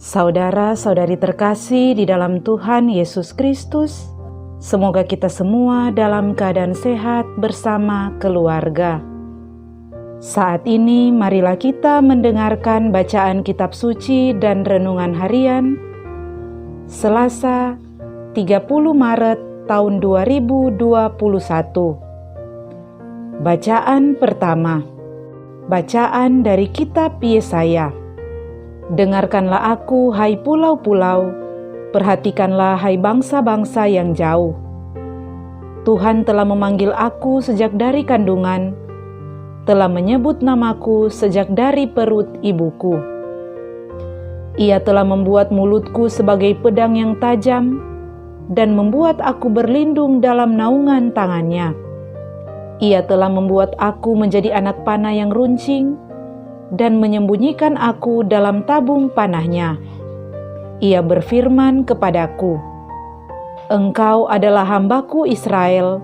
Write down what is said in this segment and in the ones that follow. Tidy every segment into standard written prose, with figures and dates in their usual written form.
Saudara-saudari terkasih di dalam Tuhan Yesus Kristus, semoga kita semua dalam keadaan sehat bersama keluarga. Saat ini marilah kita mendengarkan bacaan kitab suci dan renungan harian Selasa 30 Maret tahun 2021. Bacaan pertama. Bacaan dari kitab Yesaya. Dengarkanlah aku, hai pulau-pulau, perhatikanlah, hai bangsa-bangsa yang jauh. Tuhan telah memanggil aku sejak dari kandungan, telah menyebut namaku sejak dari perut ibuku. Ia telah membuat mulutku sebagai pedang yang tajam, dan membuat aku berlindung dalam naungan tangannya. Ia telah membuat aku menjadi anak panah yang runcing, dan menyembunyikan aku dalam tabung panahnya. Ia berfirman kepadaku, "Engkau adalah hambaku Israel,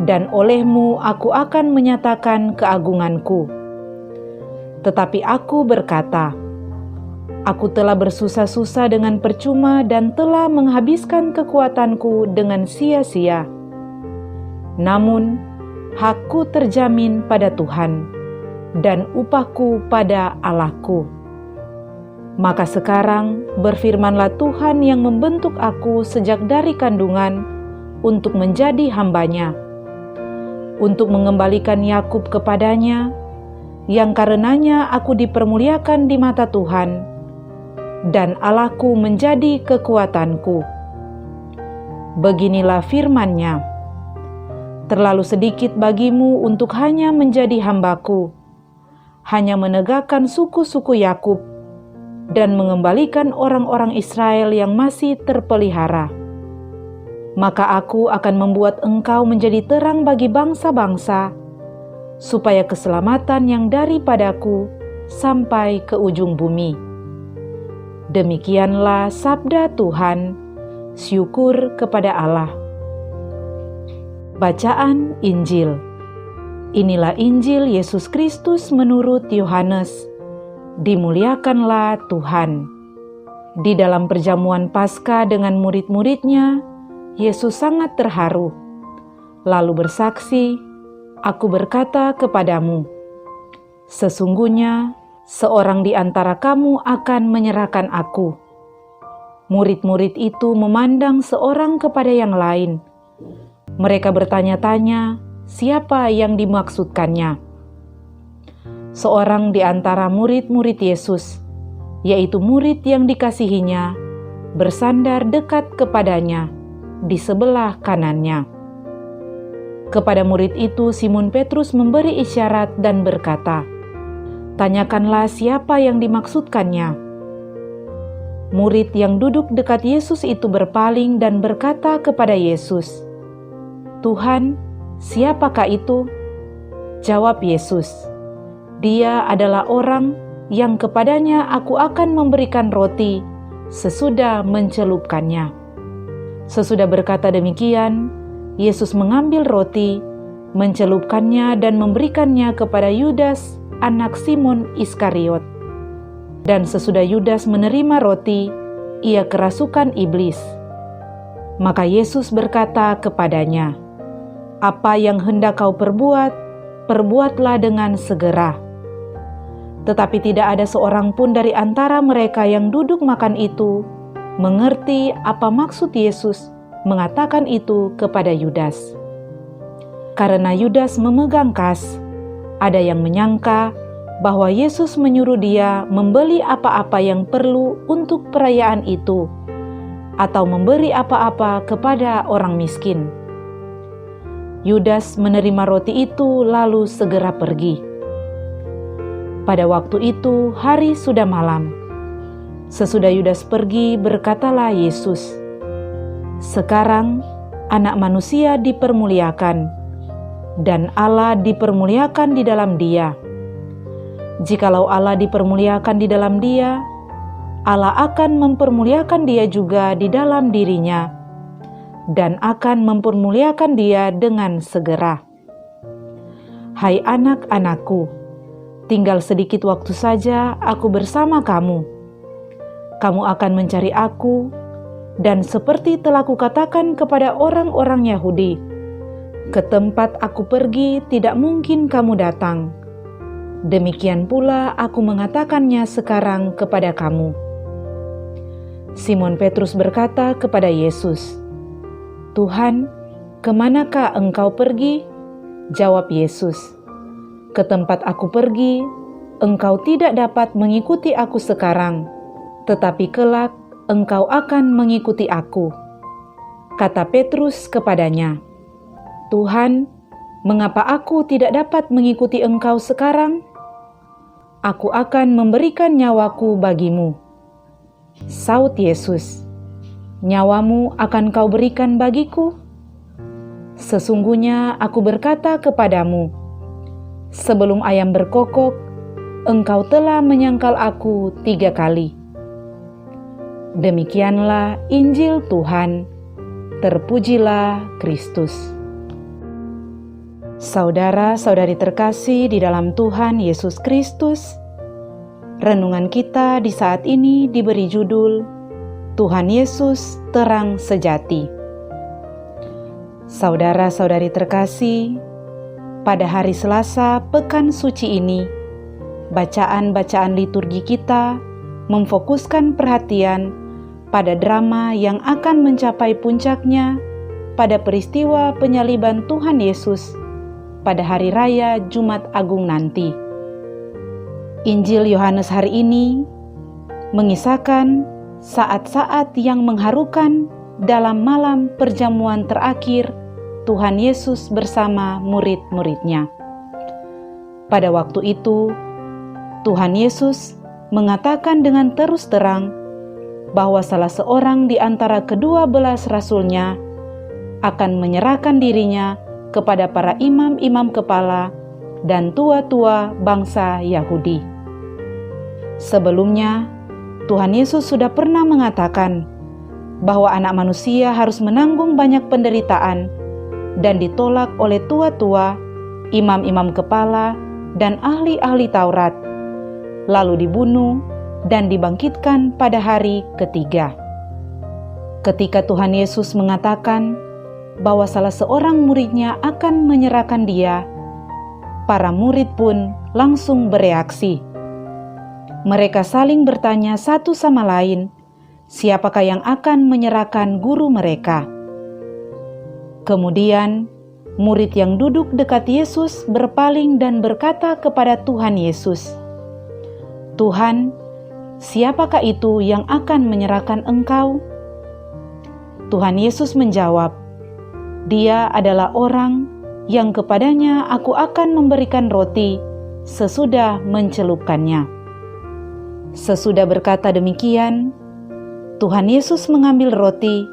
dan olehmu aku akan menyatakan keagunganku." Tetapi aku berkata, "Aku telah bersusah-susah dengan percuma dan telah menghabiskan kekuatanku dengan sia-sia. Namun, hakku terjamin pada Tuhan, dan upahku pada Allahku." Maka sekarang berfirmanlah Tuhan yang membentuk aku sejak dari kandungan untuk menjadi hamba-Nya, untuk mengembalikan Yakub kepadanya, yang karenanya aku dipermuliakan di mata Tuhan, dan Allahku menjadi kekuatanku. Beginilah firman-Nya, "Terlalu sedikit bagimu untuk hanya menjadi hambaku, hanya menegakkan suku-suku Yakub dan mengembalikan orang-orang Israel yang masih terpelihara. Maka aku akan membuat engkau menjadi terang bagi bangsa-bangsa, supaya keselamatan yang daripadaku sampai ke ujung bumi." Demikianlah sabda Tuhan. Syukur kepada Allah. Bacaan Injil. Inilah Injil Yesus Kristus menurut Yohanes. Dimuliakanlah Tuhan. Di dalam perjamuan Paskah dengan murid-muridnya, Yesus sangat terharu. Lalu bersaksi, "Aku berkata kepadamu, sesungguhnya seorang di antara kamu akan menyerahkan aku." Murid-murid itu memandang seorang kepada yang lain. Mereka bertanya-tanya, siapa yang dimaksudkannya? Seorang di antara murid-murid Yesus, yaitu murid yang dikasihinya, bersandar dekat kepadanya di sebelah kanannya. Kepada murid itu Simon Petrus memberi isyarat dan berkata, "Tanyakanlah siapa yang dimaksudkannya." Murid yang duduk dekat Yesus itu berpaling dan berkata kepada Yesus, "Tuhan, siapakah itu?" Jawab Yesus, "Dia adalah orang yang kepadanya aku akan memberikan roti sesudah mencelupkannya." Sesudah berkata demikian, Yesus mengambil roti, mencelupkannya dan memberikannya kepada Yudas, anak Simon Iskariot. Dan sesudah Yudas menerima roti, ia kerasukan iblis. Maka Yesus berkata kepadanya, "Apa yang hendak kau perbuat, perbuatlah dengan segera." Tetapi tidak ada seorang pun dari antara mereka yang duduk makan itu mengerti apa maksud Yesus mengatakan itu kepada Yudas. Karena Yudas memegang kas, ada yang menyangka bahwa Yesus menyuruh dia membeli apa-apa yang perlu untuk perayaan itu, atau memberi apa-apa kepada orang miskin. Yudas menerima roti itu lalu segera pergi. Pada waktu itu hari sudah malam. Sesudah Yudas pergi, berkatalah Yesus, "Sekarang Anak Manusia dipermuliakan, dan Allah dipermuliakan di dalam Dia. Jikalau Allah dipermuliakan di dalam Dia, Allah akan mempermuliakan Dia juga di dalam dirinya, dan akan mempermuliakan Dia dengan segera. Hai anak-anakku, tinggal sedikit waktu saja aku bersama kamu. kamu akan mencari aku, dan seperti telah kukatakan kepada orang-orang Yahudi, ke tempat aku pergi tidak mungkin kamu datang. Demikian pula aku mengatakannya sekarang kepada kamu." Simon Petrus berkata kepada Yesus, "Tuhan, kemanakah engkau pergi?" Jawab Yesus, "Ke tempat aku pergi, engkau tidak dapat mengikuti aku sekarang, tetapi kelak engkau akan mengikuti aku." Kata Petrus kepadanya, "Tuhan, mengapa aku tidak dapat mengikuti engkau sekarang? Aku akan memberikan nyawaku bagimu." Saut Yesus, "Nyawamu akan kau berikan bagiku? Sesungguhnya aku berkata kepadamu, sebelum ayam berkokok, engkau telah menyangkal aku 3 kali." Demikianlah Injil Tuhan. Terpujilah Kristus. Saudara-saudari terkasih di dalam Tuhan Yesus Kristus, renungan kita di saat ini diberi judul Tuhan Yesus Terang Sejati. Saudara-saudari terkasih, pada hari Selasa Pekan Suci ini, bacaan-bacaan liturgi kita memfokuskan perhatian pada drama yang akan mencapai puncaknya pada peristiwa penyaliban Tuhan Yesus pada hari raya Jumat Agung nanti. Injil Yohanes hari ini mengisahkan saat-saat yang mengharukan dalam malam perjamuan terakhir Tuhan Yesus bersama murid-muridnya. Pada waktu itu, Tuhan Yesus mengatakan dengan terus terang bahwa salah seorang di antara ke-12 rasul-Nya akan menyerahkan dirinya kepada para imam-imam kepala dan tua-tua bangsa Yahudi. Sebelumnya, Tuhan Yesus sudah pernah mengatakan bahwa Anak Manusia harus menanggung banyak penderitaan dan ditolak oleh tua-tua, imam-imam kepala, dan ahli-ahli Taurat, lalu dibunuh dan dibangkitkan pada hari ketiga. Ketika Tuhan Yesus mengatakan bahwa salah seorang muridnya akan menyerahkan Dia, para murid pun langsung bereaksi. Mereka saling bertanya satu sama lain, siapakah yang akan menyerahkan guru mereka? Kemudian, murid yang duduk dekat Yesus berpaling dan berkata kepada Tuhan Yesus, "Tuhan, siapakah itu yang akan menyerahkan Engkau?" Tuhan Yesus menjawab, "Dia adalah orang yang kepadanya aku akan memberikan roti sesudah mencelupkannya." Sesudah berkata demikian, Tuhan Yesus mengambil roti,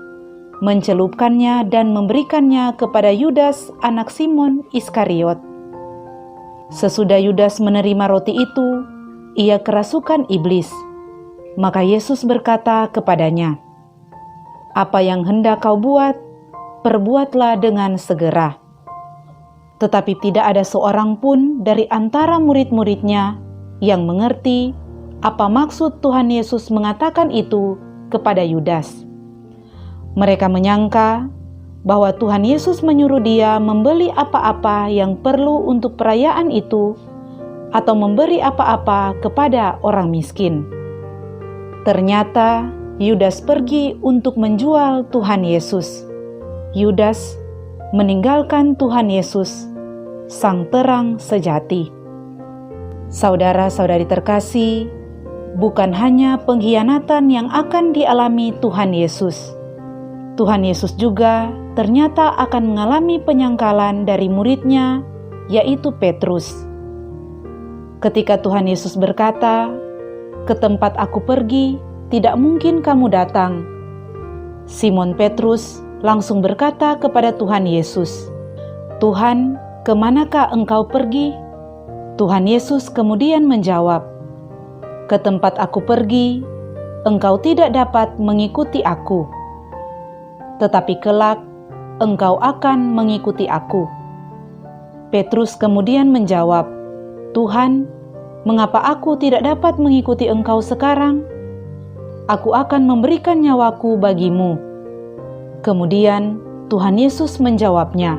mencelupkannya dan memberikannya kepada Yudas anak Simon Iskariot. Sesudah Yudas menerima roti itu, ia kerasukan iblis. Maka Yesus berkata kepadanya, "Apa yang hendak kau buat, perbuatlah dengan segera." Tetapi tidak ada seorang pun dari antara murid-muridnya yang mengerti apa maksud Tuhan Yesus mengatakan itu kepada Yudas. Mereka menyangka bahwa Tuhan Yesus menyuruh dia membeli apa-apa yang perlu untuk perayaan itu atau memberi apa-apa kepada orang miskin. Ternyata Yudas pergi untuk menjual Tuhan Yesus. Yudas meninggalkan Tuhan Yesus, Sang Terang Sejati. Saudara-saudari terkasih, bukan hanya pengkhianatan yang akan dialami Tuhan Yesus. Tuhan Yesus juga ternyata akan mengalami penyangkalan dari muridnya, yaitu Petrus. Ketika Tuhan Yesus berkata, "Ke tempat aku pergi, tidak mungkin kamu datang." Simon Petrus langsung berkata kepada Tuhan Yesus, "Tuhan, kemanakah engkau pergi?" Tuhan Yesus kemudian menjawab, "Ke tempat aku pergi, engkau tidak dapat mengikuti aku. Tetapi kelak, engkau akan mengikuti aku." Petrus kemudian menjawab, "Tuhan, mengapa aku tidak dapat mengikuti engkau sekarang? aku akan memberikan nyawaku bagimu." Kemudian Tuhan Yesus menjawabnya,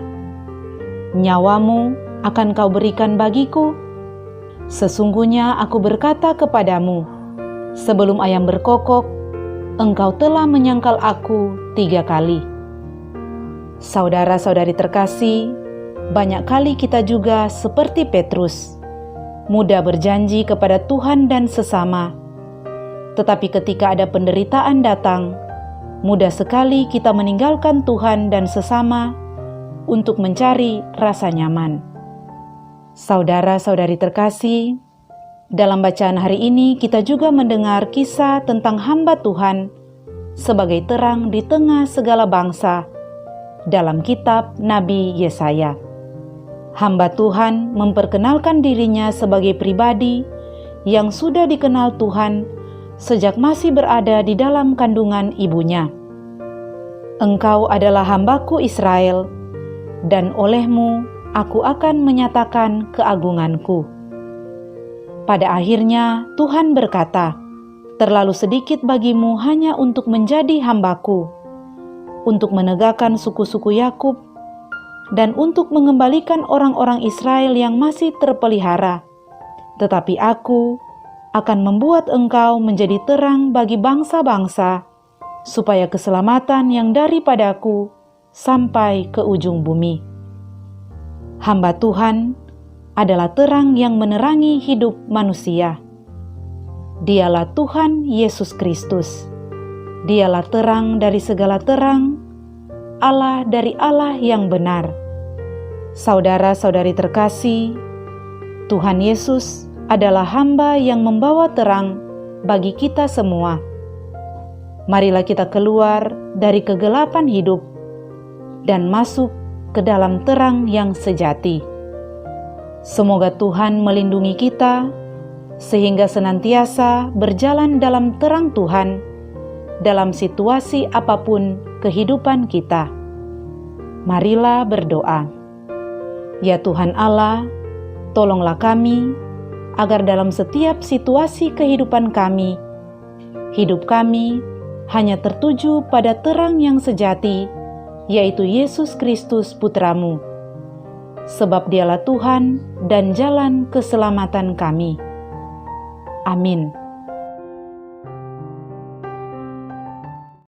"Nyawamu akan kau berikan bagiku? Sesungguhnya aku berkata kepadamu, sebelum ayam berkokok, engkau telah menyangkal aku 3 kali." Saudara-saudari terkasih, banyak kali kita juga seperti Petrus, mudah berjanji kepada Tuhan dan sesama. Tetapi ketika ada penderitaan datang, mudah sekali kita meninggalkan Tuhan dan sesama untuk mencari rasa nyaman. Saudara-saudari terkasih, dalam bacaan hari ini kita juga mendengar kisah tentang hamba Tuhan sebagai terang di tengah segala bangsa dalam kitab Nabi Yesaya. Hamba Tuhan memperkenalkan dirinya sebagai pribadi yang sudah dikenal Tuhan sejak masih berada di dalam kandungan ibunya. "Engkau adalah hambaku Israel, dan olehmu aku akan menyatakan keagunganku." Pada akhirnya Tuhan berkata, "Terlalu sedikit bagimu hanya untuk menjadi hambaku, untuk menegakkan suku-suku Yakub, dan untuk mengembalikan orang-orang Israel yang masih terpelihara. Tetapi aku akan membuat engkau menjadi terang bagi bangsa-bangsa, supaya keselamatan yang daripadaku sampai ke ujung bumi." Hamba Tuhan adalah terang yang menerangi hidup manusia. Dialah Tuhan Yesus Kristus. Dialah terang dari segala terang, Allah dari Allah yang benar. Saudara-saudari terkasih, Tuhan Yesus adalah hamba yang membawa terang bagi kita semua. Marilah kita keluar dari kegelapan hidup dan masuk ke dalam terang yang sejati. Semoga Tuhan melindungi kita sehingga senantiasa berjalan dalam terang Tuhan dalam situasi apapun kehidupan kita. Marilah berdoa. Ya Tuhan Allah, tolonglah kami agar dalam setiap situasi kehidupan kami, hidup kami hanya tertuju pada terang yang sejati, yaitu Yesus Kristus Putra-Mu. Sebab Dialah Tuhan dan jalan keselamatan kami. Amin.